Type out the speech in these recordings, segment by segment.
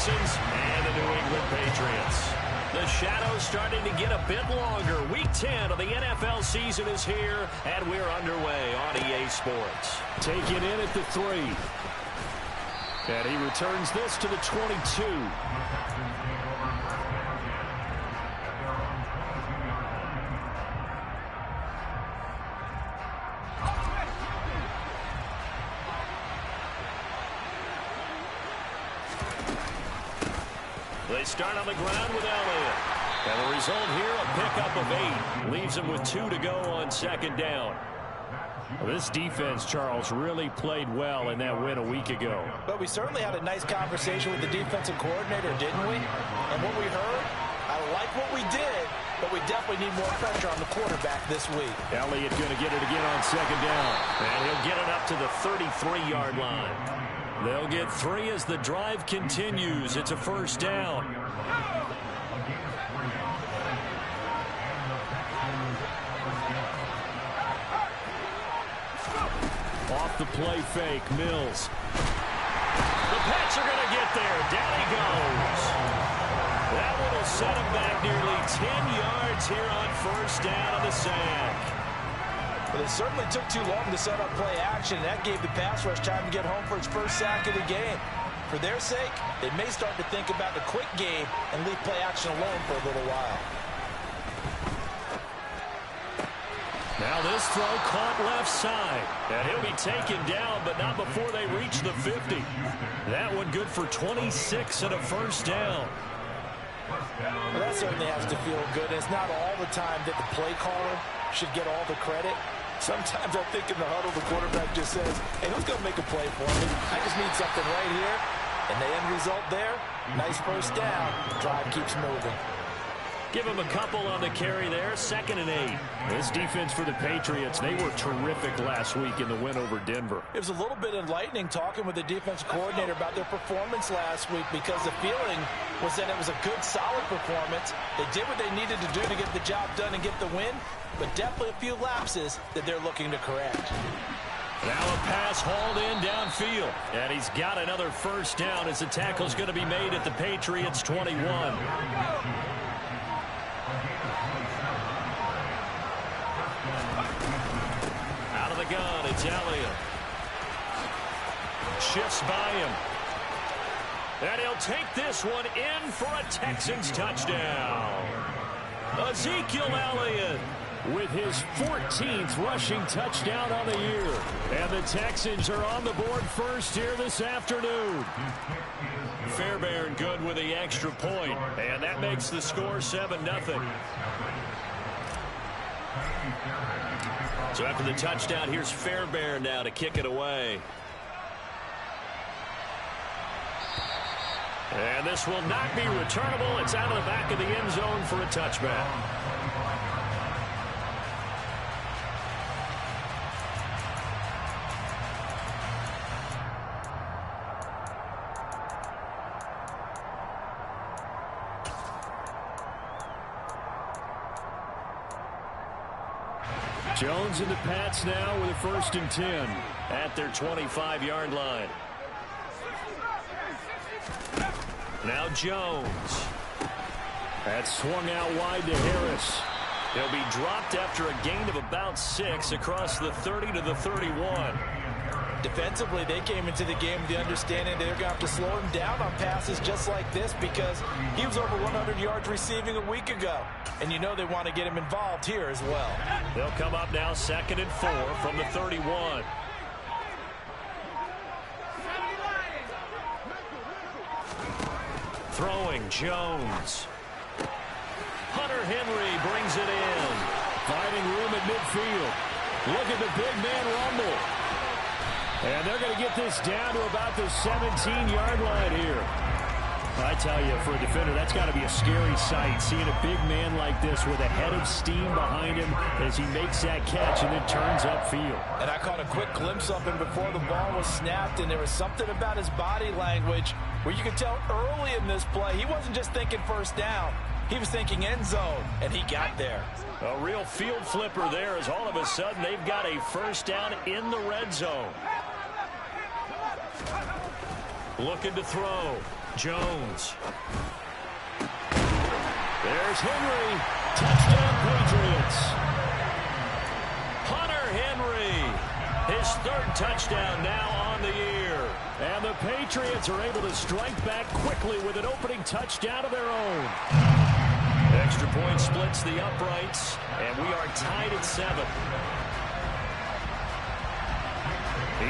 Texans and the New England Patriots. The shadow's starting to get a bit longer. Week 10 of the NFL season is here, and we're underway on EA Sports. Taken in at the 3. And he returns this to the 22. They start on the ground with Elliott. And the result here, a pickup of 8. Leaves him with 2 to go on second down. Well, this defense, Charles, really played well in that win a week ago. But we certainly had a nice conversation with the defensive coordinator, didn't we? And what we heard, I like what we did, but we definitely need more pressure on the quarterback this week. Elliott going to get it again on second down. And he'll get it up to the 33-yard line. They'll get 3 as the drive continues. It's a first down. Off the play fake, Mills. The Pats are going to get there. Down he goes. That one will set him back nearly 10 yards here on first down on the sack. But it certainly took too long to set up play action, and that gave the pass rush time to get home for its first sack of the game. For their sake, they may start to think about the quick game and leave play action alone for a little while. Now this throw caught left side. And he'll be taken down, but not before they reach the 50. That one good for 26 and a first down. Well, that certainly has to feel good. It's not all the time that the play caller should get all the credit. Sometimes I think in the huddle, the quarterback just says, hey, who's going to make a play for me? I just need something right here. And the end result there, nice first down. Drive keeps moving. Give him a couple on the carry there. 2nd and 8. This defense for the Patriots, they were terrific last week in the win over Denver. It was a little bit enlightening talking with the defensive coordinator about their performance last week, because the feeling was that it was a good, solid performance. They did what they needed to do to get the job done and get the win, but definitely a few lapses that they're looking to correct. Now a pass hauled in downfield. And he's got another first down as the tackle's going to be made at the Patriots' 21. Gun, it's Elliott. Shifts by him. And he'll take this one in for a Texans touchdown. Ezekiel Elliott with his 14th rushing touchdown on the year. And the Texans are on the board first here this afternoon. Fairbairn good with the extra point. And that makes the score 7-0. So after the touchdown, here's Fairbairn now to kick it away. And this will not be returnable. It's out of the back of the end zone for a touchback. Jones and the Pats now with a 1st and 10 at their 25-yard line. Now Jones. That's swung out wide to Harris. He'll be dropped after a gain of about 6 across the 30 to the 31. Defensively, they came into the game with the understanding they're going to have to slow him down on passes just like this, because he was over 100 yards receiving a week ago. And you know they want to get him involved here as well. They'll come up now 2nd and 4 from the 31. Throwing Jones. Hunter Henry brings it in. Finding room at midfield. Look at the big man rumble. And they're going to get this down to about the 17-yard line here. I tell you, for a defender, that's got to be a scary sight, seeing a big man like this with a head of steam behind him as he makes that catch and then turns upfield. And I caught a quick glimpse of him before the ball was snapped, and there was something about his body language where you could tell early in this play he wasn't just thinking first down. He was thinking end zone, and he got there. A real field flipper there, as all of a sudden they've got a first down in the red zone. Looking to throw. Jones. There's Henry. Touchdown, Patriots. Hunter Henry. His third touchdown now on the year. And the Patriots are able to strike back quickly with an opening touchdown of their own. Extra point splits the uprights, and we are tied at 7.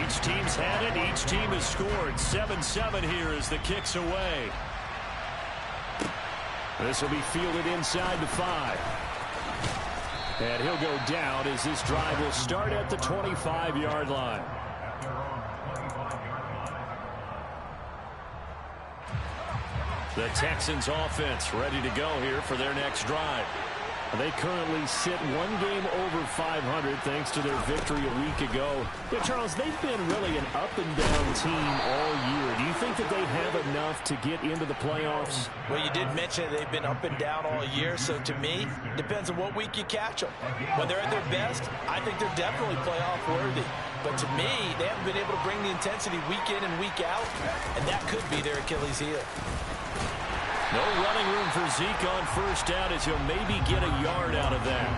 Each team's had it. Each team has scored. 7-7 here as the kick's away. This will be fielded inside the 5. And he'll go down as this drive will start at the 25-yard line. The Texans offense ready to go here for their next drive. They currently sit one game over 500 thanks to their victory a week ago. Yeah, Charles, they've been really an up-and-down team all year. Do you think that they have enough to get into the playoffs? Well, you did mention they've been up and down all year, so to me, depends on what week you catch them. When they're at their best, I think they're definitely playoff worthy. But to me, they haven't been able to bring the intensity week in and week out, and that could be their Achilles heel. No running room for Zeke on first down as he'll maybe get a yard out of that.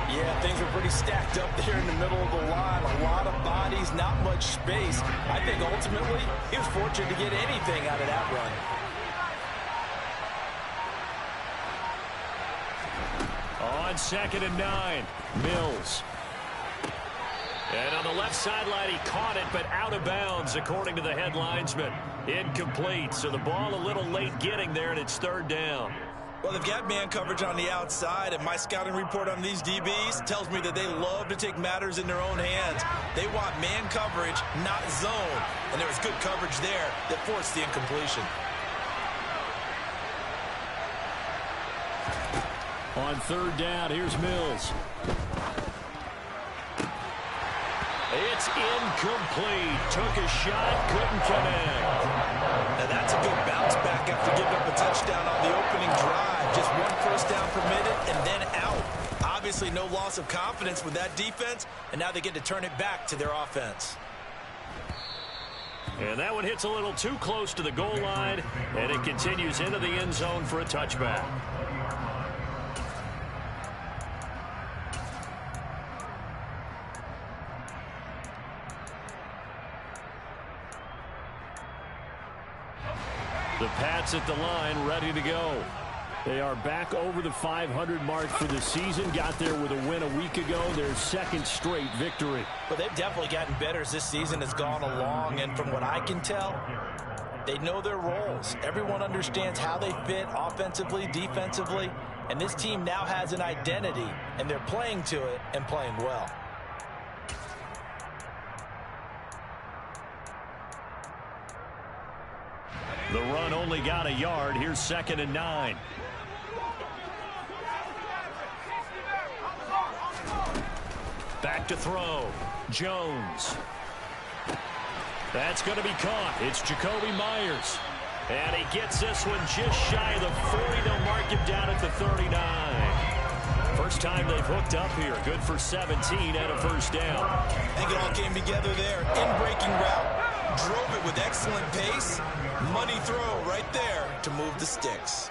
Yeah, things were pretty stacked up there in the middle of the line. A lot of bodies, not much space. I think ultimately he was fortunate to get anything out of that run. On 2nd and 9, Mills. And on the left sideline, he caught it, but out of bounds, according to the head linesman. Incomplete, so the ball a little late getting there, and it's 3rd down. Well, they've got man coverage on the outside, and my scouting report on these DBs tells me that they love to take matters in their own hands. They want man coverage, not zone, and there was good coverage there that forced the incompletion. On 3rd down, here's Mills. It's incomplete. Took a shot, couldn't connect. Now that's a good bounce back after giving up a touchdown on the opening drive. Just 1 first down permitted and then out. Obviously no loss of confidence with that defense, and now they get to turn it back to their offense. And that one hits a little too close to the goal line, and it continues into the end zone for a touchback. The Pats at the line, ready to go. They are back over the 500 mark for the season. Got there with a win a week ago. Their 2nd straight victory. But they've definitely gotten better as this season has gone along. And from what I can tell, they know their roles. Everyone understands how they fit offensively, defensively. And this team now has an identity, and they're playing to it and playing well. The run only got a yard. Here's 2nd and 9. Back to throw. Jones. That's going to be caught. It's Jacoby Myers. And he gets this one just shy of the 40. They'll mark him down at the 39. First time they've hooked up here. Good for 17 and a first down. I think it all came together there. In-breaking route. Drove it with excellent pace. Money throw right there to move the sticks.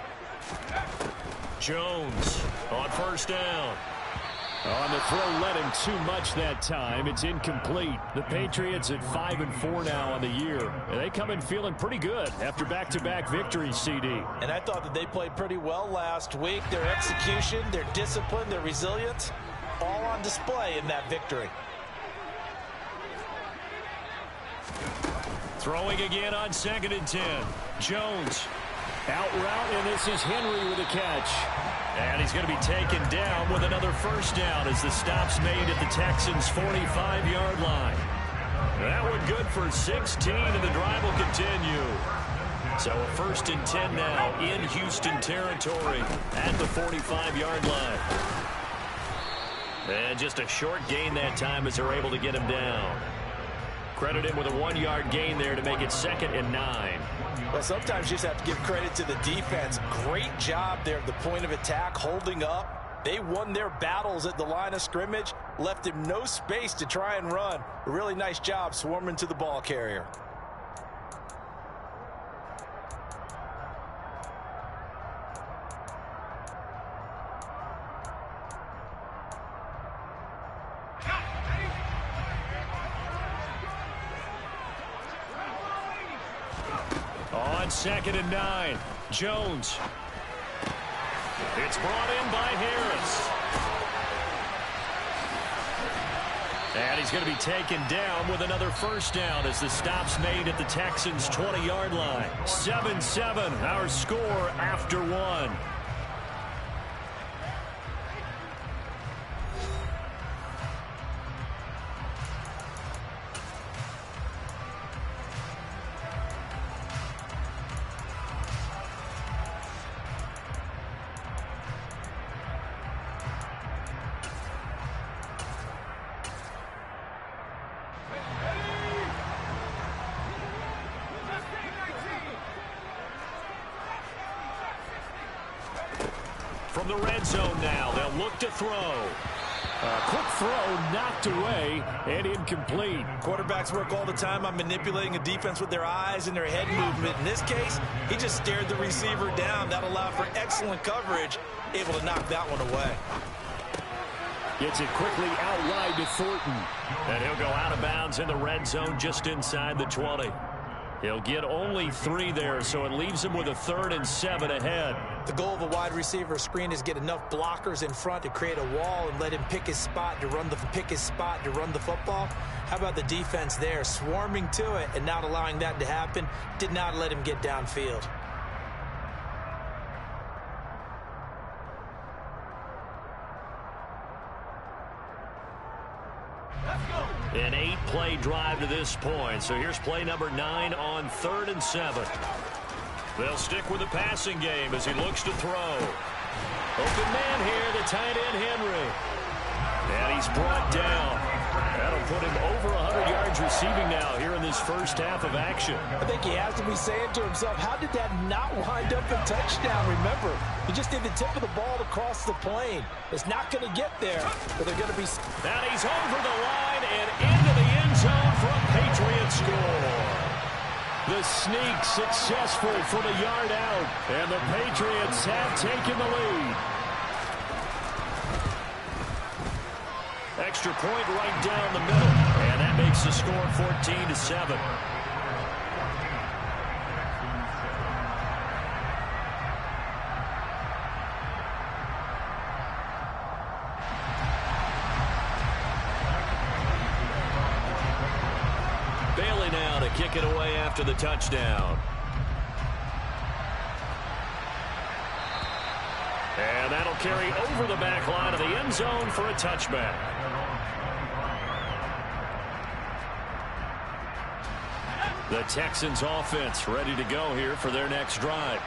Jones on first down. On the throw, led him too much that time. It's incomplete. The Patriots at 5-4 now on the year. And they come in feeling pretty good after back-to-back victories, CD. And I thought that they played pretty well last week. Their execution, their discipline, their resilience, all on display in that victory. Throwing again on 2nd and 10. Jones out route, and this is Henry with a catch. And he's going to be taken down with another first down as the stop's made at the Texans' 45-yard line. That one good for 16, and the drive will continue. So a 1st and 10 now in Houston territory at the 45-yard line. And just a short gain that time as they're able to get him down. Credit him with a 1-yard gain there to make it 2nd and 9. Well, sometimes you just have to give credit to the defense. Great job there at the point of attack, holding up. They won their battles at the line of scrimmage, left him no space to try and run. A really nice job swarming to the ball carrier. on 2nd and 9. Jones. It's brought in by Harris. And he's going to be taken down with another first down as the stop's made at the Texans' 20-yard line. 7-7, our score after 1. From the red zone now, they'll look to throw. Quick throw knocked away and incomplete. Quarterbacks work all the time on manipulating a defense with their eyes and their head movement. In this case, he just stared the receiver down. That allowed for excellent coverage, able to knock that one away. Gets it quickly out wide to Thornton. And he'll go out of bounds in the red zone just inside the 20. He'll get only 3 there, so it leaves him with a 3rd and 7 ahead. The goal of a wide receiver screen is get enough blockers in front to create a wall and let him pick his spot to run the football. How about the defense there, swarming to it and not allowing that to happen? Did not let him get downfield. An 8-play drive to this point. So here's play number 9 on 3rd and 7. They'll stick with the passing game as he looks to throw. Open man here, the tight end Henry. And he's brought down. That'll put him over 100 yards receiving now here in this first half of action. I think he has to be saying to himself, how did that not wind up a touchdown? Remember, he just did the tip of the ball across the plane. It's not going to get there, but they're going to be... And he's over the line and into the end zone for a Patriot score. The sneak successful from a yard out, and the Patriots have taken the lead. Extra point right down the middle, and that makes the score 14-7. Bailey now to kick it away after the touchdown. And that'll carry over the back line of the end zone for a touchback. The Texans offense ready to go here for their next drive.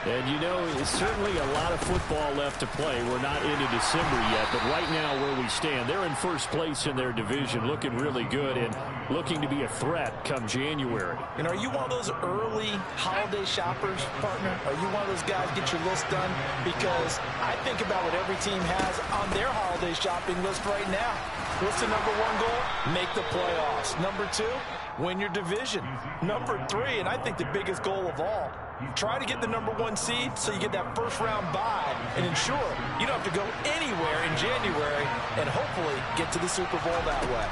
And you know, it's certainly a lot of football left to play. We're not into December yet, but right now where we stand, they're in first place in their division, looking really good and looking to be a threat come January. And are you one of those early holiday shoppers, partner? Are you one of those guys get your list done? Because I think about what every team has on their holiday shopping list right now. What's the number 1 goal? Make the playoffs. Number 2, win your division. Number 3, and I think the biggest goal of all, try to get the number 1 seed so you get that first round bye and ensure you don't have to go anywhere in January and hopefully get to the Super Bowl that way.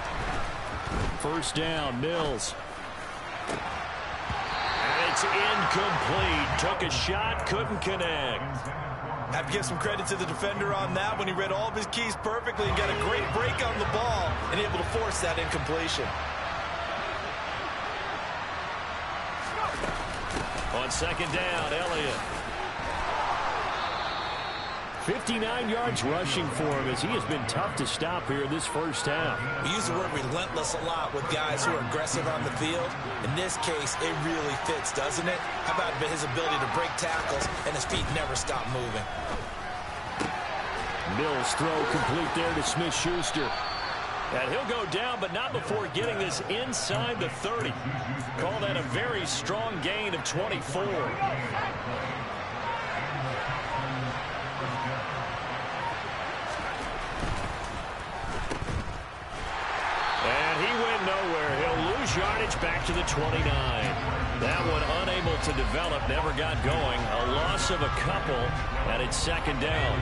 First down, Mills. And it's incomplete. Took a shot, couldn't connect. I have to give some credit to the defender on that when he read all of his keys perfectly and got a great break on the ball and able to force that incompletion. On 2nd down, Elliott. 59 yards rushing for him as he has been tough to stop here in this first half. We use the word relentless a lot with guys who are aggressive on the field. In this case, it really fits, doesn't it? How about his ability to break tackles and his feet never stop moving? Mills throw complete there to Smith-Schuster. And he'll go down, but not before getting this inside the 30. Call that a very strong gain of 24. And he went nowhere. He'll lose yardage back to the 29. That one unable to develop, never got going. A loss of a couple, and it's 2nd down.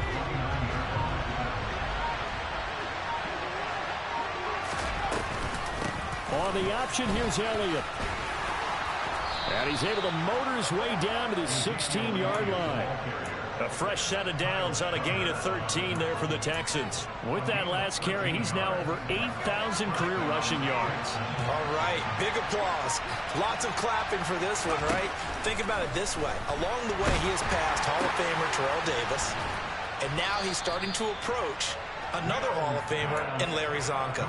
On the option, here's Elliott. And he's able to motor his way down to the 16-yard line. A fresh set of downs on a gain of 13 there for the Texans. With that last carry, he's now over 8,000 career rushing yards. All right, big applause. Lots of clapping for this one, right? Think about it this way. Along the way, he has passed Hall of Famer Terrell Davis, and now he's starting to approach another Hall of Famer in Larry Zonka.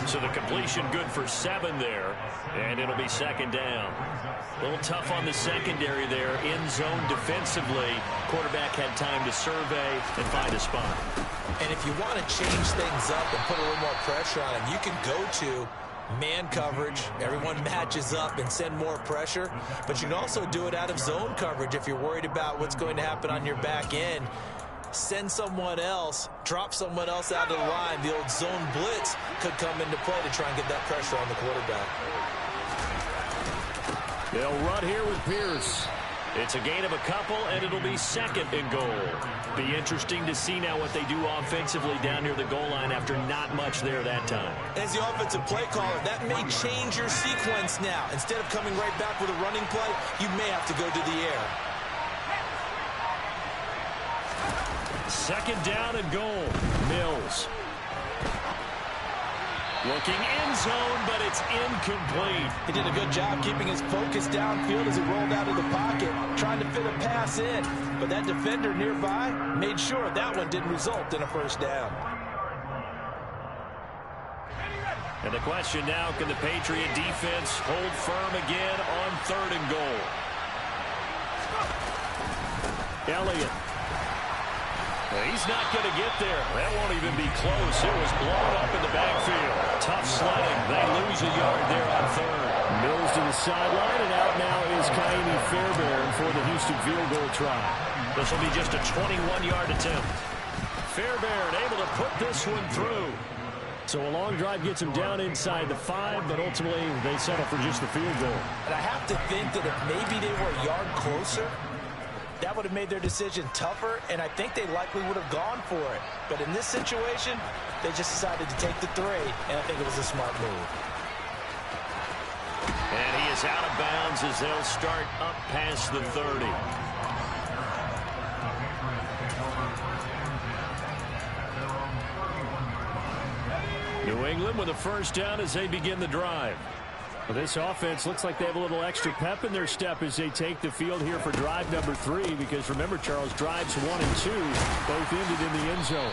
So the completion good for 7 there, and it'll be second down. A little tough on the secondary there. In zone defensively. Quarterback had time to survey and find a spot. And if you want to change things up and put a little more pressure on him, you can go to man coverage. Everyone matches up and send more pressure. But you can also do it out of zone coverage if you're worried about what's going to happen on your back end. Send someone else, drop someone else out of the line. The old zone blitz could come into play to try and get that pressure on the quarterback. They'll run here with Pierce. It's a gain of a couple, and it'll be second and goal. Be interesting to see now what they do offensively down near the goal line after not much there that time. As the offensive play caller, that may change your sequence now. Instead of coming right back with a running play, you may have to go to the air. Second down and goal. Mills. Looking in zone, but it's incomplete. He did a good job keeping his focus downfield as he rolled out of the pocket, trying to fit a pass in. But that defender nearby made sure that one didn't result in a first down. And the question now, can the Patriot defense hold firm again on third and goal? Elliott. He's not going to get there. That won't even be close. It was blown up in the backfield. Tough sledding. They lose a yard there on third. Mills to the sideline, and out now is Kaimi Fairbairn for the Houston field goal try. This will be just a 21-yard attempt. Fairbairn able to put this one through. So a long drive gets him down inside the 5, but ultimately they settle for just the field goal. And I have to think that if maybe they were a yard closer, that would have made their decision tougher, and I think they likely would have gone for it. But in this situation, they just decided to take the 3, and I think it was a smart move. And he is out of bounds as they'll start up past the 30. New England with a first down as they begin the drive. Well, this offense looks like they have a little extra pep in their step as they take the field here for drive number 3, because remember, Charles, drives 1 and 2 both ended in the end zone.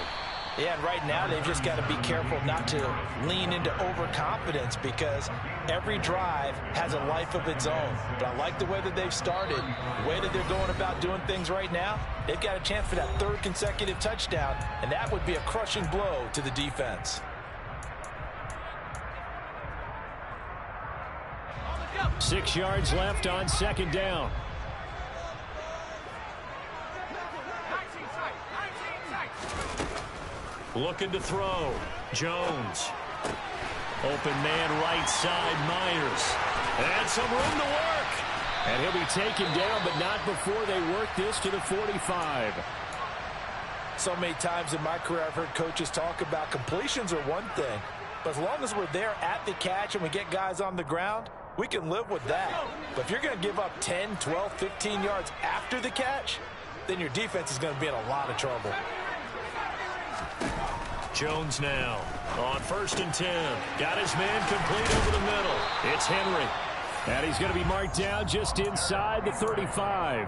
Yeah, and right now they've just got to be careful not to lean into overconfidence, because every drive has a life of its own. But I like the way that they've started, the way that they're going about doing things right now. They've got a chance for that 3rd consecutive touchdown, and that would be a crushing blow to the defense. 6 yards left on second down. Looking to throw. Jones. Open man right side, Myers. And some room to work. And he'll be taken down, but not before they work this to the 45. So many times in my career I've heard coaches talk about completions are one thing, but as long as we're there at the catch and we get guys on the ground, we can live with that. But if you're going to give up 10, 12, 15 yards after the catch, then your defense is going to be in a lot of trouble. Jones now on 1st and 10. Got his man complete over the middle. It's Henry. And he's going to be marked down just inside the 35.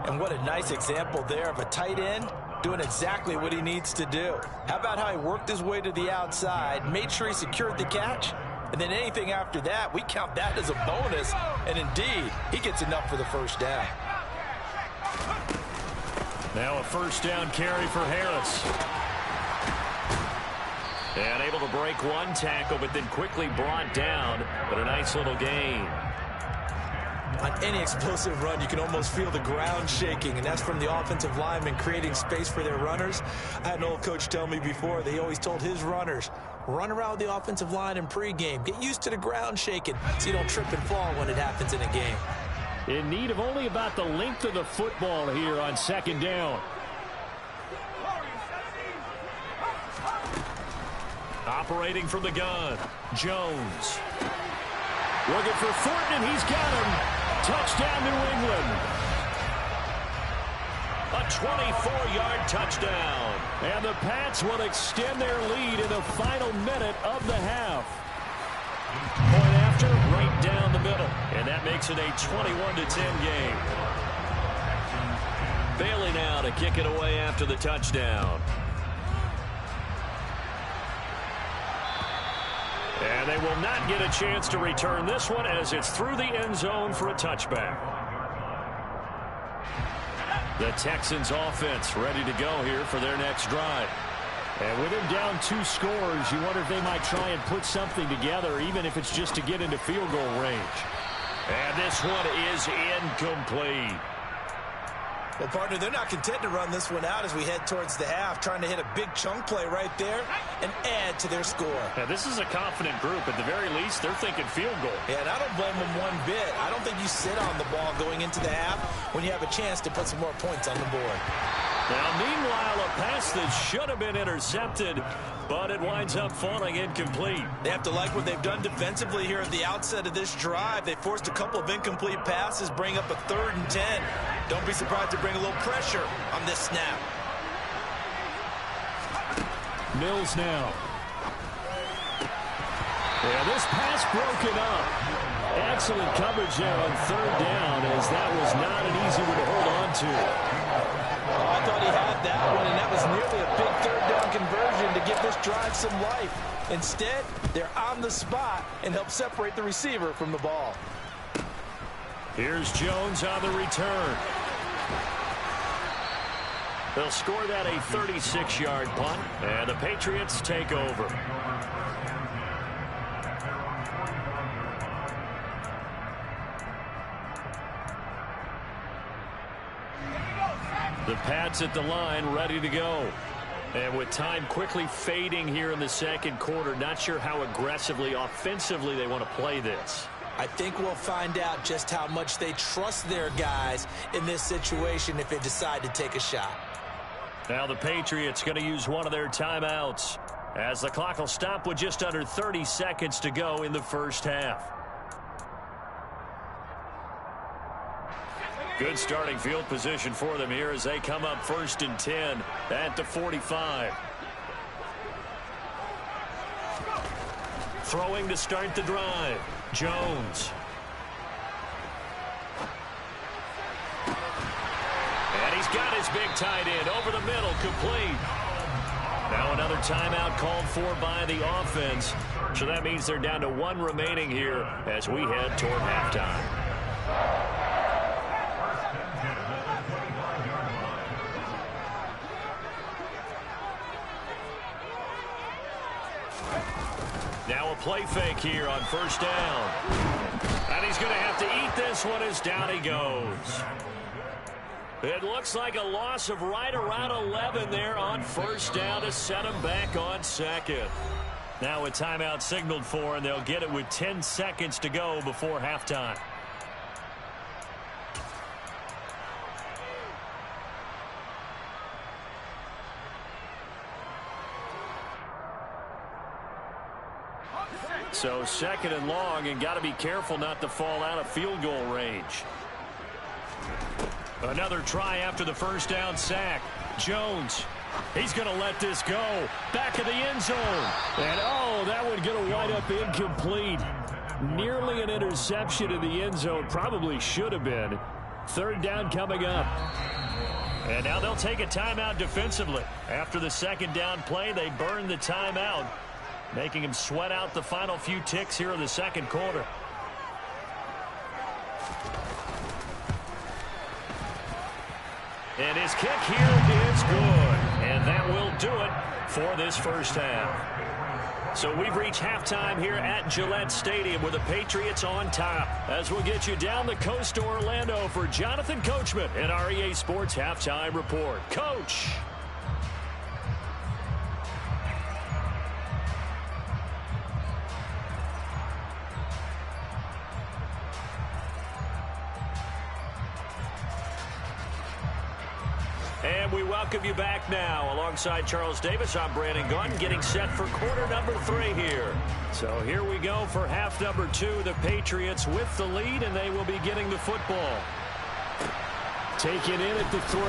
And what a nice example there of a tight end doing exactly what he needs to do. How about how he worked his way to the outside, made sure he secured the catch, and then anything after that, we count that as a bonus. And indeed, he gets enough for the first down. Now a first down carry for Harris. And able to break one tackle, but then quickly brought down. But a nice little gain. On any explosive run, you can almost feel the ground shaking, and that's from the offensive linemen creating space for their runners. I had an old coach tell me before, they always told his runners, run around the offensive line in pregame. Get used to the ground shaking so you don't trip and fall when it happens in a game. In need of only about the length of the football here on second down. Operating from the gun, Jones. Looking for Thornton, and he's got him. Touchdown, New England. A 24-yard touchdown. And the Pats will extend their lead in the final minute of the half. Point after, right down the middle. And that makes it a 21-10 game. Bailey now to kick it away after the touchdown. And they will not get a chance to return this one as it's through the end zone for a touchback. The Texans offense ready to go here for their next drive. And with him down 2 scores, you wonder if they might try and put something together, even if it's just to get into field goal range. And this one is incomplete. Well, partner, they're not content to run this one out as we head towards the half, trying to hit a big chunk play right there and add to their score. Now, this is a confident group. At the very least, they're thinking field goal. Yeah, and I don't blame them one bit. I don't think you sit on the ball going into the half when you have a chance to put some more points on the board. Now, meanwhile, a pass that should have been intercepted, but it winds up falling incomplete. They have to like what they've done defensively here at the outset of this drive. They forced a couple of incomplete passes, bring up a 3rd and 10. Don't be surprised to bring a little pressure on this snap. Mills now. Yeah, this pass broken up. Excellent coverage there on 3rd down, as that was not an easy one to hold on to. Oh, I thought he had that one, and that was nearly a big 3rd down conversion to give this drive some life. Instead, they're on the spot and help separate the receiver from the ball. Here's Jones on the return. They'll score that a 36-yard punt, and the Patriots take over. The Pats at the line, ready to go. And with time quickly fading here in the second quarter, not sure how aggressively, offensively they want to play this. I think we'll find out just how much they trust their guys in this situation if they decide to take a shot. Now the Patriots going to use one of their timeouts as the clock will stop with just under 30 seconds to go in the first half. Good starting field position for them here as they come up 1st and 10 at the 45. Throwing to start the drive, Jones. And he's got his big tight end over the middle, complete. Now another timeout called for by the offense. So that means they're down to 1 remaining here as we head toward halftime. Now a play fake here on 1st down. And he's going to have to eat this one as down he goes. It looks like a loss of right around 11 there on 1st down to set him back on 2nd. Now a timeout signaled for, and they'll get it with 10 seconds to go before halftime. So 2nd and long, and got to be careful not to fall out of field goal range. Another try after the 1st down sack. Jones, he's going to let this go. Back of the end zone. And, oh, that one going to wind up incomplete. Nearly an interception in the end zone. Probably should have been. 3rd down coming up. And now they'll take a timeout defensively. After the 2nd down play, they burn the timeout, making him sweat out the final few ticks here in the 2nd quarter. And his kick here is good. And that will do it for this first half. So we've reached halftime here at Gillette Stadium with the Patriots on top. As we'll get you down the coast to Orlando for Jonathan Coachman and our EA Sports Halftime Report. Coach. And we welcome you back now. Alongside Charles Davis, I'm Brandon Gunn, getting set for quarter number 3 here. So here we go for half number 2. The Patriots with the lead, and they will be getting the football. Taken in at the 3.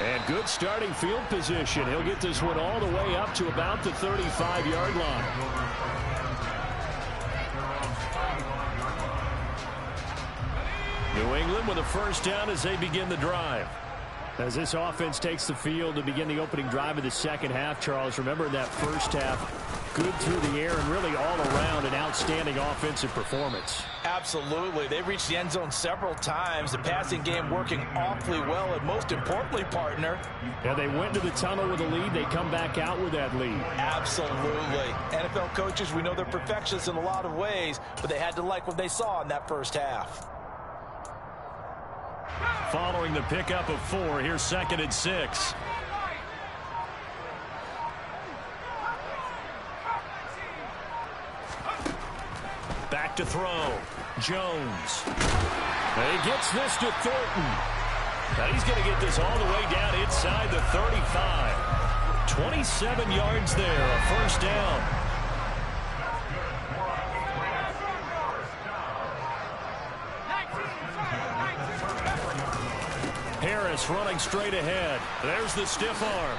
And good starting field position. He'll get this one all the way up to about the 35-yard line. New England with a first down as they begin the drive. As this offense takes the field to begin the opening drive of the second half, Charles, remember in that first half, good through the air and really all around an outstanding offensive performance. Absolutely. They reached the end zone several times. The passing game working awfully well, and most importantly, partner. Yeah, they went to the tunnel with a lead. They come back out with that lead. Absolutely. NFL coaches, we know they're perfectionists in a lot of ways, but they had to like what they saw in that first half. Following the pickup of 4, here's 2nd and 6. Back to throw. Jones. And he gets this to Thornton. Now he's going to get this all the way down inside the 35. 27 yards there, a first down. Harris running straight ahead. There's the stiff arm.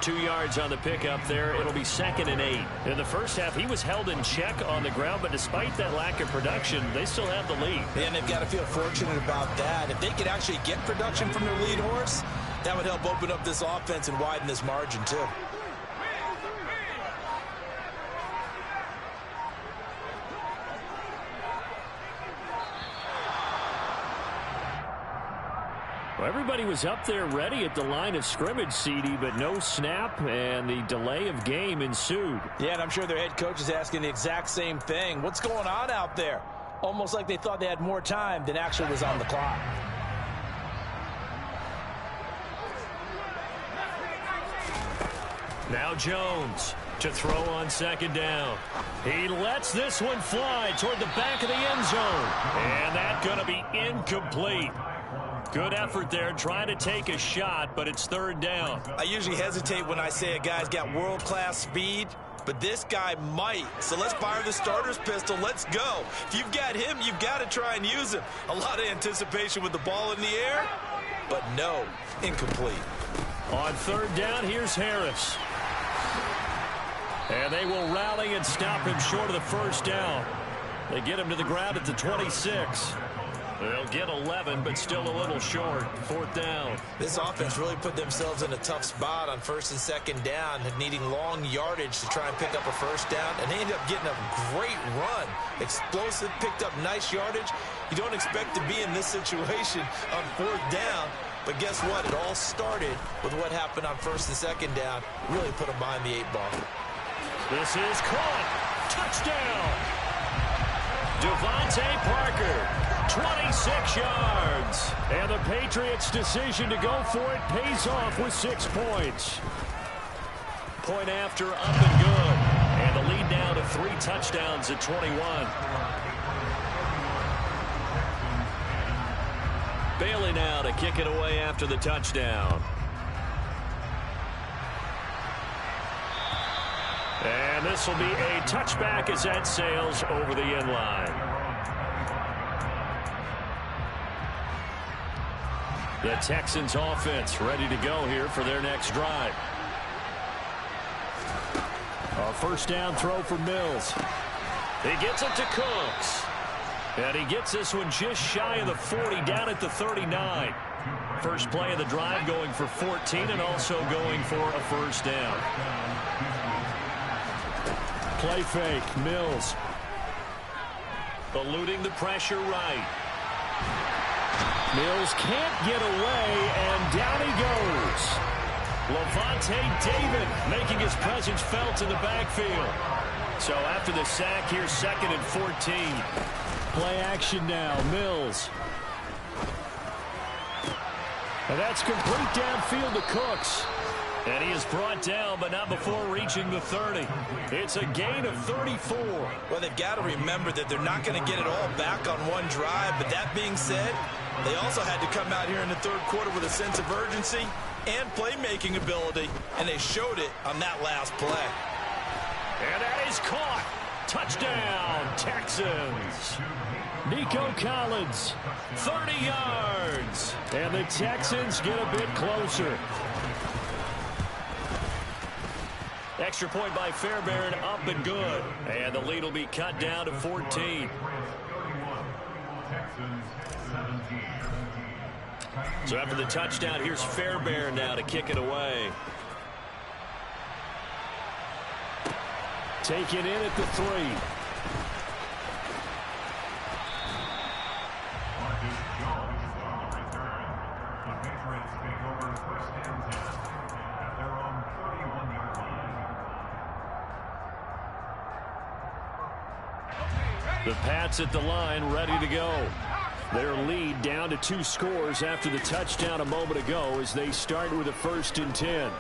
2 yards on the pickup there. It'll be 2nd and 8. In the first half, he was held in check on the ground, but despite that lack of production, they still have the lead. And they've got to feel fortunate about that. If they could actually get production from their lead horse, that would help open up this offense and widen this margin, too. Well, everybody was up there ready at the line of scrimmage, CD, but no snap, and the delay of game ensued. Yeah, and I'm sure their head coach is asking the exact same thing. What's going on out there? Almost like they thought they had more time than actually was on the clock. Now Jones to throw on 2nd down. He lets this one fly toward the back of the end zone. And that's going to be incomplete. Good effort there, trying to take a shot, but it's 3rd down. I usually hesitate when I say a guy's got world-class speed, but this guy might. So let's fire the starter's pistol. Let's go. If you've got him, you've got to try and use him. A lot of anticipation with the ball in the air, but no, incomplete. On 3rd down, here's Harris. And they will rally and stop him short of the first down. They get him to the ground at the 26. They'll get 11, but still a little short. 4th down. This offense really put themselves in a tough spot on 1st and 2nd down, needing long yardage to try and pick up a first down, and they ended up getting a great run. Explosive, picked up nice yardage. You don't expect to be in this situation on 4th down, but guess what? It all started with what happened on 1st and 2nd down. Really put them behind the 8 ball. This is caught. Touchdown. Devontae Parker. 26 yards. And the Patriots' decision to go for it pays off with 6 points. Point after, up and good. And the lead now to 3 touchdowns at 21. Bailey now to kick it away after the touchdown. And this will be a touchback as that sails over the end line. The Texans offense ready to go here for their next drive. A first down throw for Mills. He gets it to Cooks. And he gets this one just shy of the 40, down at the 39. First play of the drive going for 14 and also going for a first down. Play fake, Mills. Eluding the pressure right. Mills can't get away, and down he goes. Levante David making his presence felt in the backfield. So after the sack, here's 2nd and 14. Play action now, Mills. And that's complete downfield to Cooks. And he is brought down, but not before reaching the 30. It's a gain of 34. Well, they've got to remember that they're not going to get it all back on one drive. But that being said, they also had to come out here in the third quarter with a sense of urgency and playmaking ability, and they showed it on that last play. And that is caught. Touchdown, Texans. Nico Collins, 30 yards. And the Texans get a bit closer. Extra point by Fairbairn, up and good. And the lead will be cut down to 14. So after the touchdown, here's Fairbairn now to kick it away. Taken in at the 3. The Pats at the line, ready to go. Their lead down to 2 scores after the touchdown a moment ago as they start with a 1st and 10.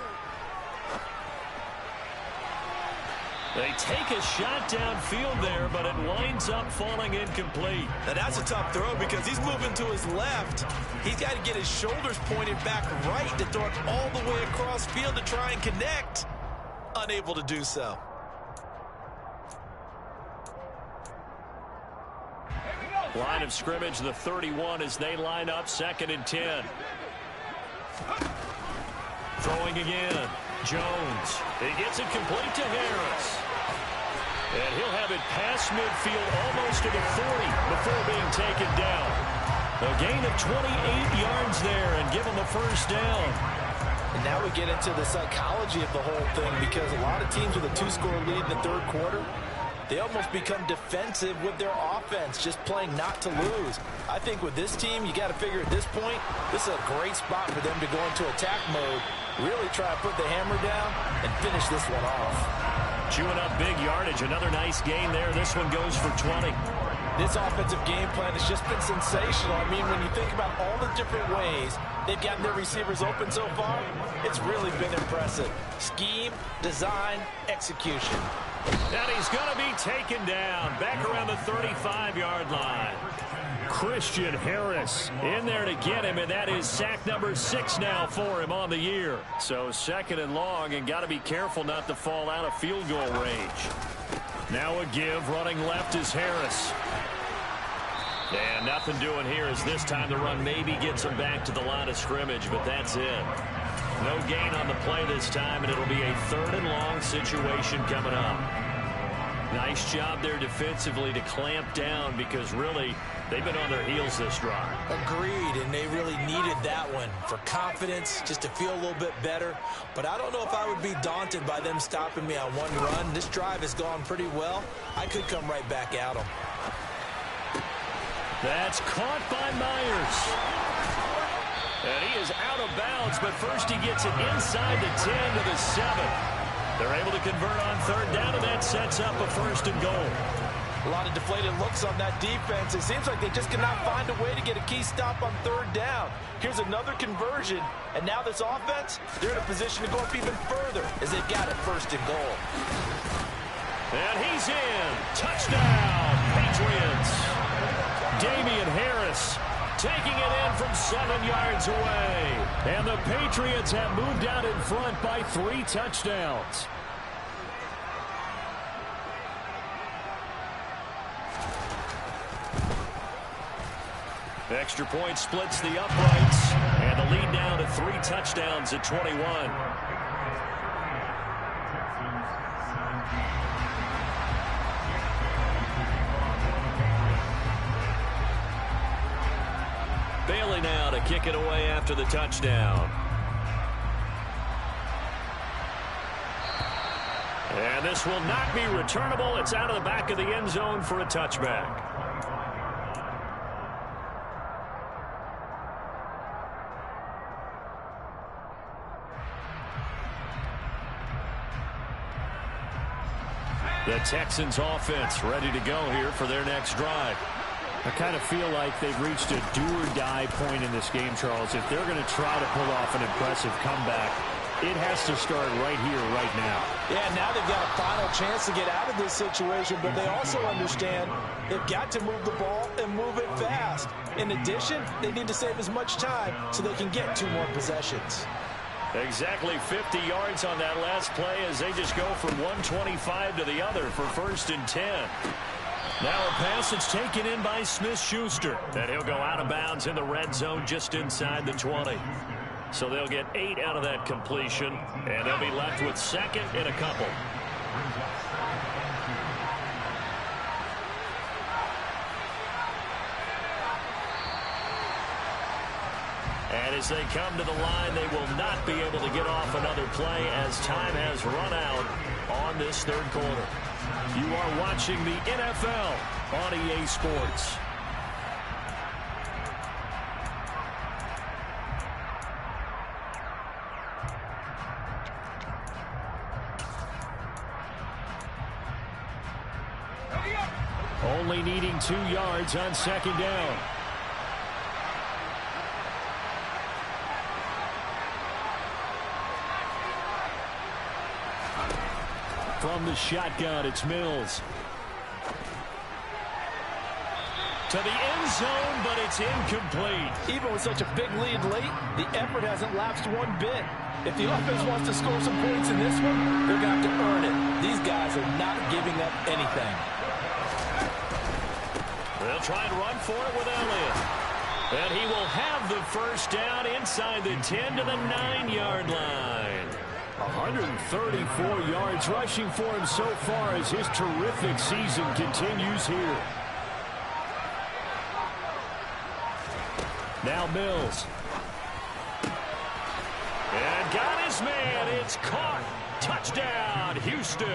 They take a shot downfield there, but it winds up falling incomplete. Now that's a tough throw because he's moving to his left. He's got to get his shoulders pointed back right to throw it all the way across field to try and connect. Unable to do so. Line of scrimmage, the 31 as they line up 2nd and 10. Throwing again. Jones. He gets it complete to Harris. And he'll have it past midfield almost to the 40 before being taken down. A gain of 28 yards there and give him a 1st down. And now we get into the psychology of the whole thing because a lot of teams with a 2-score lead in the third quarter, they almost become defensive with their offense, just playing not to lose. I think with this team, you got to figure at this point, this is a great spot for them to go into attack mode, really try to put the hammer down and finish this one off. Chewing up big yardage, another nice gain there. This one goes for 20. This offensive game plan has just been sensational. I mean, when you think about all the different ways they've gotten their receivers open so far, it's really been impressive. Scheme, design, execution. And he's going to be taken down back around the 35-yard line. Christian Harris in there to get him, and that is sack number 6 now for him on the year. So 2nd and long, and got to be careful not to fall out of field goal range. Now a give, running left is Harris. And nothing doing here as this time the run maybe gets him back to the line of scrimmage, but that's it. No gain on the play this time, and it'll be a 3rd and long situation coming up. Nice job there defensively to clamp down because really they've been on their heels this drive. Agreed, and they really needed that one for confidence, just to feel a little bit better. But I don't know if I would be daunted by them stopping me on one run. This drive has gone pretty well. I could come right back at them. That's caught by Myers. And he is out of bounds, but first he gets it inside the 10 to the 7. They're able to convert on 3rd down, and that sets up a 1st and goal. A lot of deflated looks on that defense. It seems like they just cannot find a way to get a key stop on 3rd down. Here's another conversion, and now this offense, they're in a position to go up even further as they've got it 1st and goal. And he's in. Touchdown, Patriots. Damian Harris taking it in from 7 yards away. And the Patriots have moved out in front by 3 touchdowns. Extra point splits the uprights. And the lead now to 3 touchdowns at 21. Bailey now to kick it away after the touchdown. And this will not be returnable. It's out of the back of the end zone for a touchback. The Texans offense ready to go here for their next drive. I kind of feel like they've reached a do-or-die point in this game, Charles. If they're going to try to pull off an impressive comeback, It has to start right here, right now. Yeah, now they've got a final chance to get out of this situation, but they also understand they've got to move the ball and move it fast. In addition, they need to save as much time so they can get 2 more possessions. Exactly 50 yards on that last play as they just go from 125 to the other for 1st and 10. Now a pass that's taken in by Smith-Schuster. And he'll go out of bounds in the red zone just inside the 20. So they'll get 8 out of that completion, and they'll be left with 2nd and a couple. And as they come to the line, they will not be able to get off another play as time has run out on this 3rd quarter. You are watching the NFL on EA Sports. Only needing 2 yards on 2nd down. From the shotgun, it's Mills. To the end zone, but it's incomplete. Even with such a big lead late, the effort hasn't lapsed one bit. If the offense wants to score some points in this one, they're going to have to earn it. These guys are not giving up anything. They'll try and run for it with Elliott. And he will have the 1st down inside the 10 to the 9-yard line. 134 yards rushing for him so far as his terrific season continues here. Now Mills. And got his man. It's caught. Touchdown, Houston.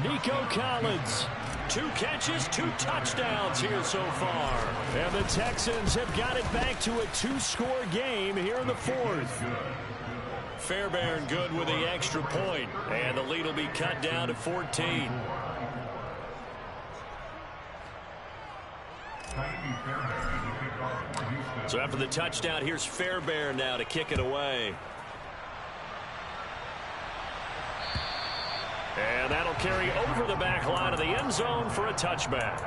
Nico Collins. 2 catches, 2 touchdowns here so far. And the Texans have got it back to a 2-score game here in the 4th. Fairbairn good with the extra point. And the lead will be cut down to 14. So after the touchdown, here's Fairbairn now to kick it away. And that'll carry over the back line of the end zone for a touchback.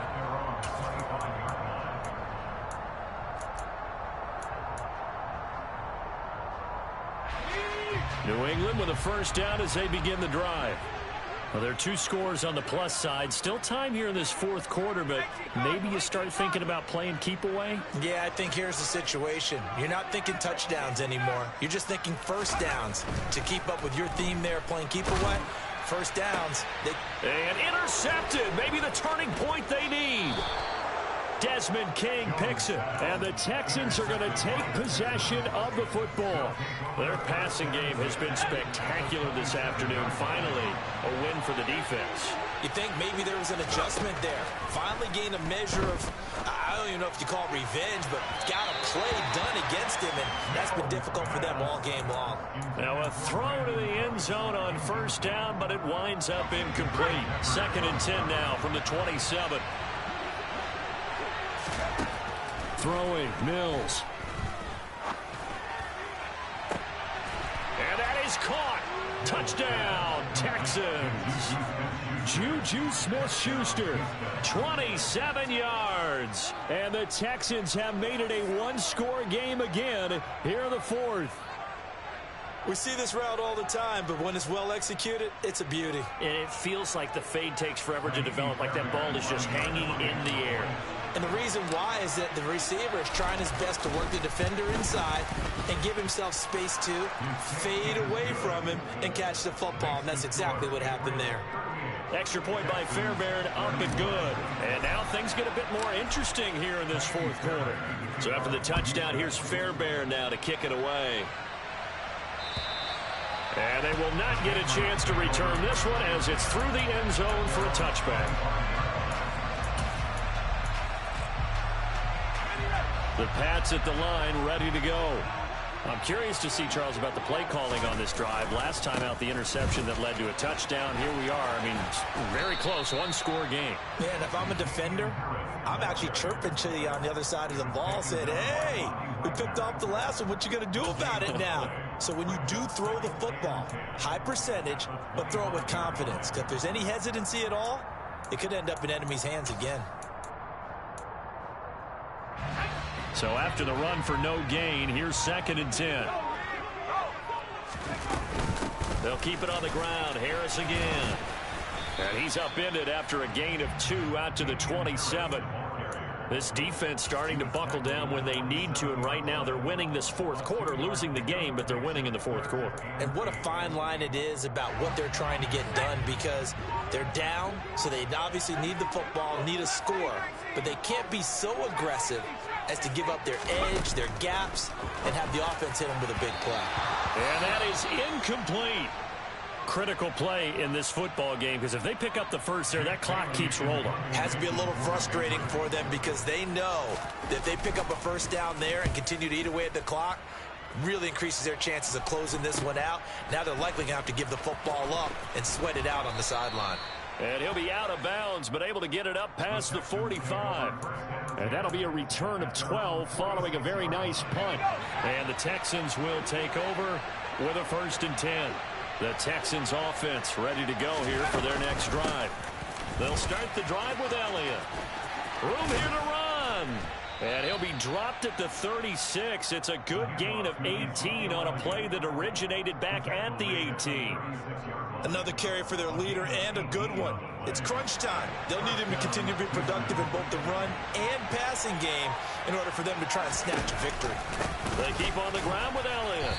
New England with a 1st down as they begin the drive. Well, there are 2 scores on the plus side. Still time here in this 4th quarter, but maybe you start thinking about playing keep away? Yeah, I think here's the situation. You're not thinking touchdowns anymore. You're just thinking 1st downs. To keep up with your theme there, playing keep away, 1st downs. And intercepted. Maybe the turning point they need. Desmond King picks it. And the Texans are going to take possession of the football. Their passing game has been spectacular this afternoon. Finally, a win for the defense. You think maybe there was an adjustment there. Finally gained a measure of, I don't even know if you call it revenge, but got a play done against him, and that's been difficult for them all game long. Now a throw to the end zone on 1st down, but it winds up incomplete. 2nd and 10 now from the 27. Throwing, Mills. And that is caught. Touchdown, Texans. Juju Smith-Schuster. 27 yards. And the Texans have made it a 1-score game again here in the 4th. We see this route all the time, but when it's well executed, it's a beauty. And it feels like the fade takes forever to develop, like that ball is just hanging in the air. And the reason why is that the receiver is trying his best to work the defender inside and give himself space to fade away from him and catch the football. And that's exactly what happened there. Extra point by Fairbairn, up and good. And now things get a bit more interesting here in this 4th quarter. So after the touchdown, here's Fairbairn now to kick it away. And they will not get a chance to return this one as it's through the end zone for a touchback. The Pats at the line ready to go. I'm curious to see, Charles, about the play calling on this drive. Last time out, the interception that led to a touchdown. Here we are. I mean, very close, one-score game. Man, if I'm a defender, I'm actually chirping to you on the other side of the ball, saying, hey, we picked off the last one. What you going to do about it now? So when you do throw the football, high percentage, but throw it with confidence. If there's any hesitancy at all, it could end up in enemy's hands again. So after the run for no gain, here's 2nd and 10. They'll keep it on the ground. Harris again. And he's upended after a gain of 2 out to the 27. This defense starting to buckle down when they need to, and right now they're winning this fourth quarter, losing the game, but they're winning in the fourth quarter. And what a fine line it is about what they're trying to get done, because they're down, so they obviously need the football, need a score, but they can't be so aggressive as to give up their edge, their gaps, and have the offense hit them with a big play. And that is incomplete. Critical play in this football game, because if they pick up the first there, that clock keeps rolling. Has to be a little frustrating for them, because they know that if they pick up a first down there and continue to eat away at the clock, really increases their chances of closing this one out. Now they're likely going to have to give the football up and sweat it out on the sideline. And he'll be out of bounds, but able to get it up past the 45. And that'll be a return of 12 following a very nice punt. And the Texans will take over with a 1st and 10. The Texans offense ready to go here for their next drive. They'll start the drive with Elliott. Room here to run. And he'll be dropped at the 36. It's a good gain of 18 on a play that originated back at the 18. Another carry for their leader, and a good one. It's crunch time. They'll need him to continue to be productive in both the run and passing game in order for them to try and snatch a victory. They keep on the ground with Elliott.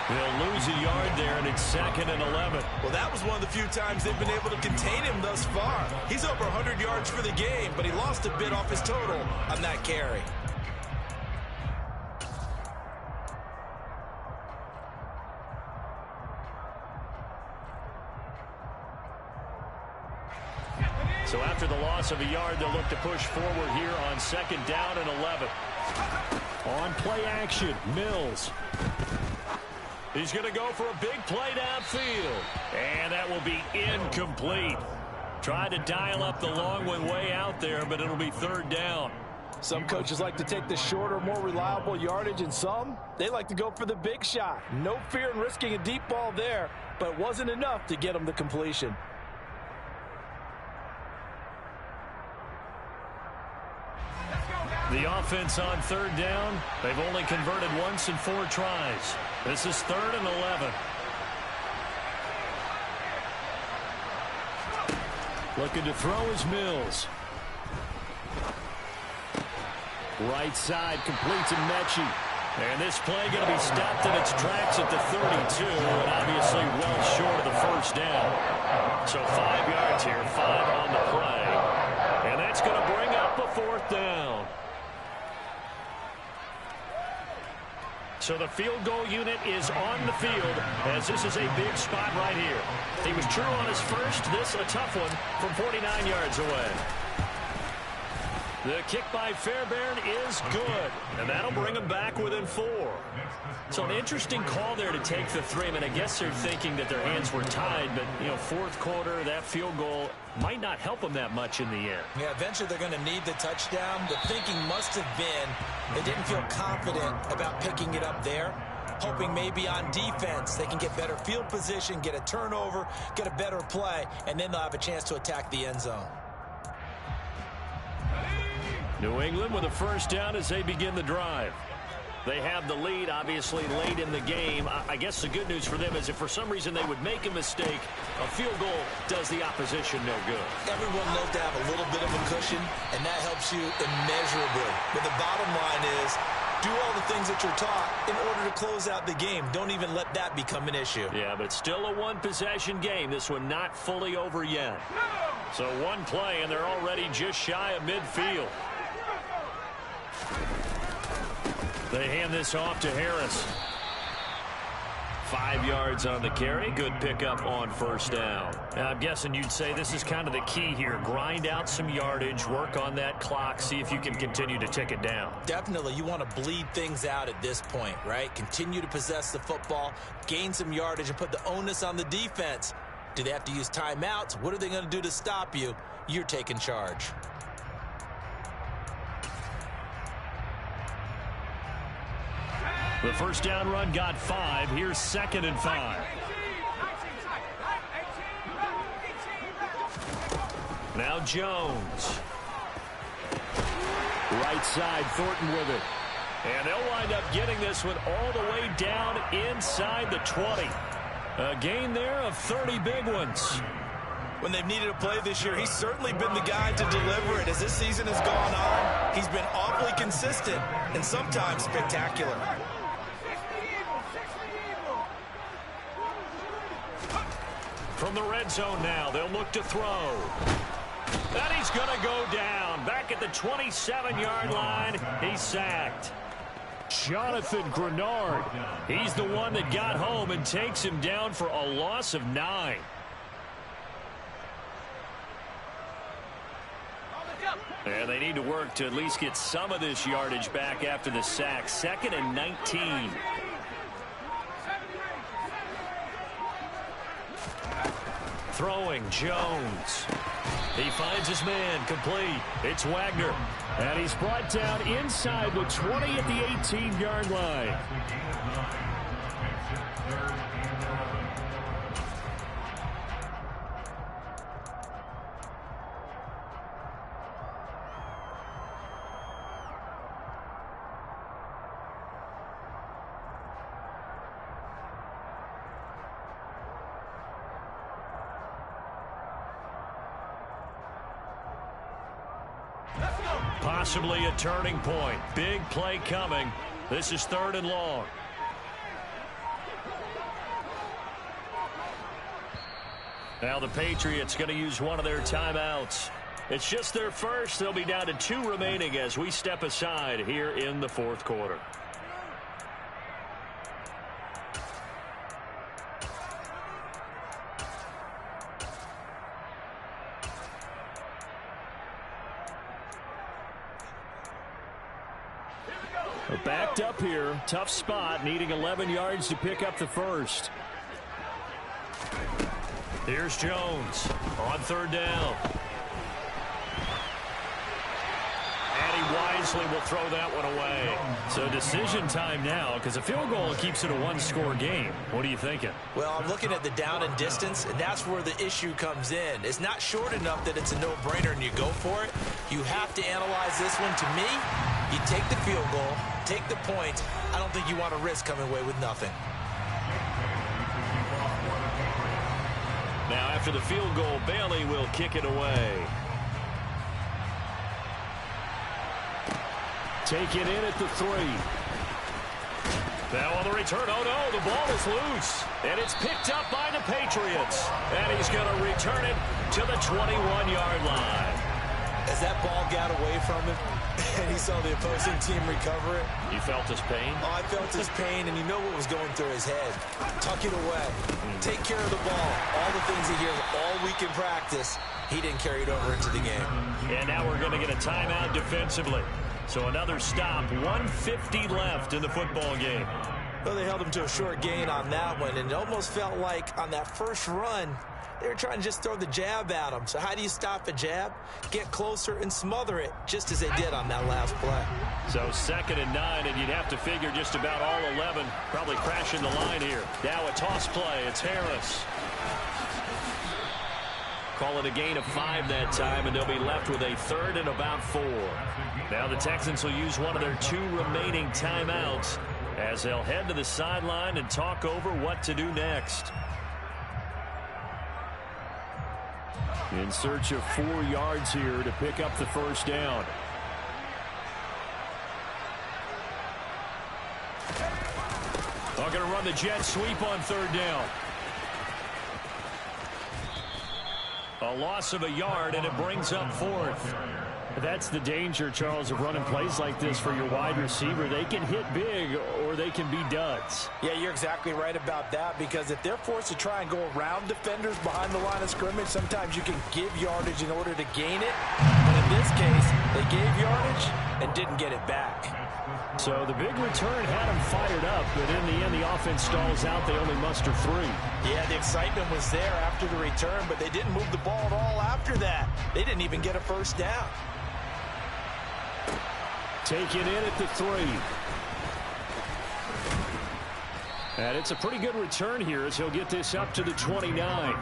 They'll lose a yard there, and it's 2nd and 11. Well, that was one of the few times they've been able to contain him thus far. He's over 100 yards for the game, but he lost a bit off his total on that carry. So after the loss of a yard, they'll look to push forward here on 2nd down and 11. On play action, Mills. He's going to go for a big play downfield. And that will be incomplete. Tried to dial up the long one way out there, but it'll be 3rd down. Some coaches like to take the shorter, more reliable yardage, and some, they like to go for the big shot. No fear in risking a deep ball there, but it wasn't enough to get them the completion. The offense on 3rd down, they've only converted once in 4 tries. This is 3rd and 11. Looking to throw is Mills. Right side completes to Mechie. And this play going to be stopped in its tracks at the 32, and obviously well short of the 1st down. So 5 yards here, 5 on the play. And that's going to bring up a 4th down. So the field goal unit is on the field, as this is a big spot right here. He was true on his first. This a tough one from 49 yards away. The kick by Fairbairn is good, and that'll bring him back within 4. So an interesting call there to take the 3. I mean, I guess they're thinking that their hands were tied, but, you know, 4th quarter, that field goal might not help them that much in the end. Yeah, eventually they're going to need the touchdown. The thinking must have been they didn't feel confident about picking it up there, hoping maybe on defense they can get better field position, get a turnover, get a better play, and then they'll have a chance to attack the end zone. New England with a 1st down as they begin the drive. They have the lead, obviously, late in the game. I guess the good news for them is if for some reason they would make a mistake, a field goal does the opposition no good. Everyone knows to have a little bit of a cushion, and that helps you immeasurably. But the bottom line is, do all the things that you're taught in order to close out the game. Don't even let that become an issue. Yeah, but still a one-possession game. This one not fully over yet. So one play, and they're already just shy of midfield. They hand this off to Harris. 5 yards on the carry. Good pickup on first down. Now, I'm guessing you'd say this is kind of the key here. Grind out some yardage, work on that clock, see if you can continue to tick it down. Definitely, you want to bleed things out at this point, right? Continue to possess the football, gain some yardage, and put the onus on the defense. Do they have to use timeouts? What are they going to do to stop you? You're taking charge. The first down run got 5. Here's 2nd and 5. Now Jones. Right side, Thornton with it. And they'll wind up getting this one all the way down inside the 20. A gain there of 30 big ones. When they've needed a play this year, he's certainly been the guy to deliver it. As this season has gone on, he's been awfully consistent and sometimes spectacular. From the red zone now, they'll look to throw. And he's going to go down. Back at the 27-yard line, he's sacked. Jonathan Grenard, he's the one that got home and takes him down for a loss of 9. And they need to work to at least get some of this yardage back after the sack. 2nd and 19. Throwing, Jones. He finds his man, complete. It's Wagner. And he's brought down inside the 20 at the 18-yard line. Possibly a turning point. Big play coming. This is 3rd and long. Now the Patriots going to use one of their timeouts. It's just their first. They'll be down to 2 remaining as we step aside here in the 4th quarter. Backed up here. Tough spot. Needing 11 yards to pick up the first. Here's Jones on 3rd down. And he wisely will throw that one away. So decision time now because a field goal keeps it a 1-score game. What are you thinking? Well, I'm looking at the down and distance, and that's where the issue comes in. It's not short enough that it's a no-brainer and you go for it. You have to analyze this one. To me, you take the field goal, take the point. I don't think you want to risk coming away with nothing. Now after the field goal, Bailey will kick it away. Take it in at the 3. Now on the return, oh no, the ball is loose. And it's picked up by the Patriots. And he's going to return it to the 21-yard line. As that ball got away from him, and he saw the opposing team recover it. You felt his pain? Oh, I felt his pain, and you know what was going through his head. Tuck it away. Take care of the ball. All the things he hears all week in practice, he didn't carry it over into the game. And now we're going to get a timeout defensively. So another stop, 1:50 left in the football game. Well, they held him to a short gain on that one, and it almost felt like on that first run, they were trying to just throw the jab at him. So how do you stop a jab? Get closer and smother it, just as they did on that last play. So 2nd and 9, and you'd have to figure just about all 11 probably crashing the line here. Now a toss play. It's Harris. Call it a gain of 5 that time, and they'll be left with a 3rd and about 4. Now the Texans will use one of their 2 remaining timeouts as they'll head to the sideline and talk over what to do next. In search of 4 yards here to pick up the first down. They're going to run the jet sweep on 3rd down. A loss of a yard, and it brings up 4th. That's the danger, Charles, of running plays like this for your wide receiver. They can hit big or they can be duds. Yeah, you're exactly right about that, because if they're forced to try and go around defenders behind the line of scrimmage, sometimes you can give yardage in order to gain it. But in this case, they gave yardage and didn't get it back. So the big return had them fired up, but in the end, the offense stalls out. They only muster 3. Yeah, the excitement was there after the return, but they didn't move the ball at all after that. They didn't even get a first down. Taken in at the 3. And it's a pretty good return here as he'll get this up to the 29.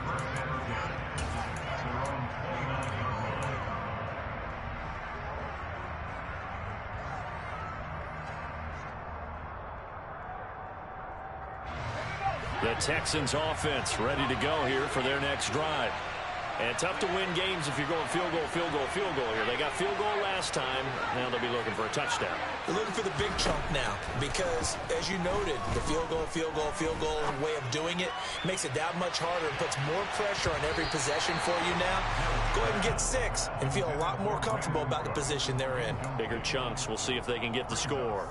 The Texans offense ready to go here for their next drive. And tough to win games if you're going field goal, field goal, field goal here. They got field goal last time. Now they'll be looking for a touchdown. They're looking for the big chunk now because, as you noted, the field goal, field goal, field goal way of doing it makes it that much harder and puts more pressure on every possession for you now. Go ahead and get 6 and feel a lot more comfortable about the position they're in. Bigger chunks. We'll see if they can get the score.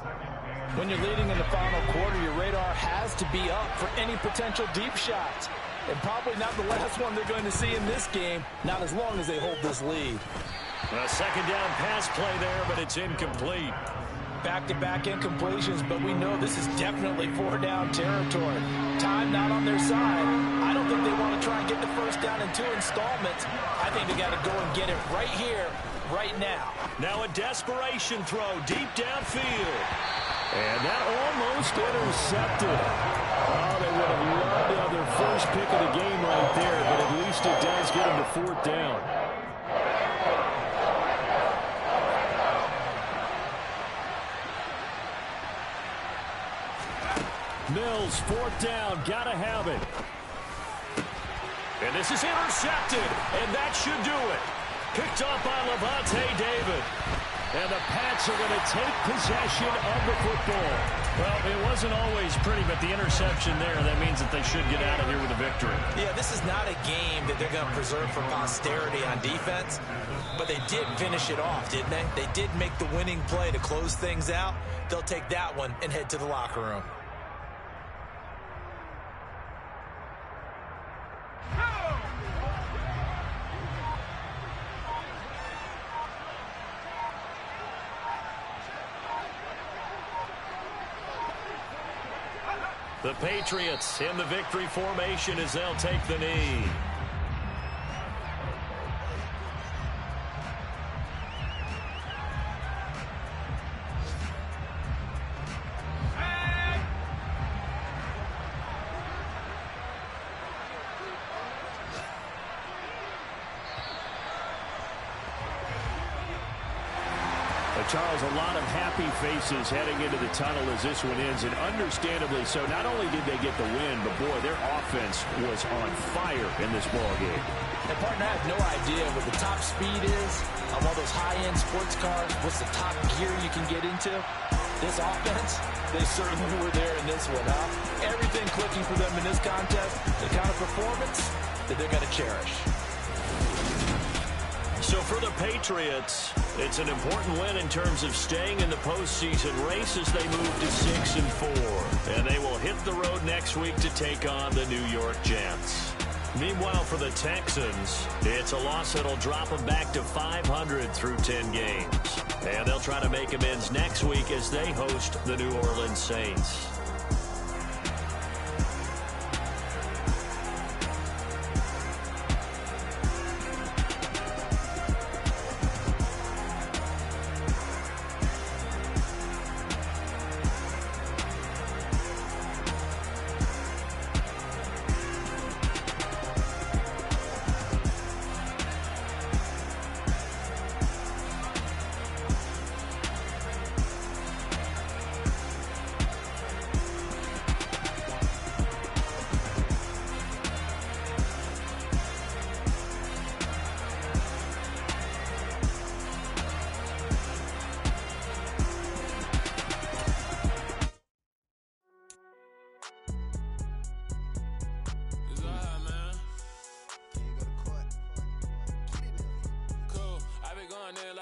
When you're leading in the final quarter, your radar has to be up for any potential deep shots. And probably not the last one they're going to see in this game, not as long as they hold this lead. A second down pass play there, but it's incomplete. Back-to-back incompletions, but we know this is definitely 4-down territory. Time not on their side. I don't think they want to try and get the first down in 2 installments. I think they got to go and get it right here, right now. Now a desperation throw deep downfield. And that almost intercepted. Oh, they would have loved to have their first pick of the game right there, but at least it does get them to 4th down. Mills, 4th down, gotta have it. And this is intercepted, and that should do it. Picked off by Levante David. And the Pats are going to take possession of the football. Well, it wasn't always pretty, but the interception there, that means that they should get out of here with a victory. Yeah, this is not a game that they're going to preserve for posterity on defense, but they did finish it off, didn't they? They did make the winning play to close things out. They'll take that one and head to the locker room. The Patriots in the victory formation as they'll take the knee. Charles, a lot of happy faces heading into the tunnel as this one ends, and understandably so. Not only did they get the win, but boy, their offense was on fire in this ball game. And partner, I have no idea what the top speed is of all those high-end sports cars. What's the top gear you can get into? This offense, they certainly were there in this one, huh? Everything clicking for them in this contest, the kind of performance that they're going to cherish. So for the Patriots, it's an important win in terms of staying in the postseason race as they move to 6-4. And they will hit the road next week to take on the New York Jets. Meanwhile, for the Texans, it's a loss that'll drop them back to 500 through 10 games. And they'll try to make amends next week as they host the New Orleans Saints.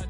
Like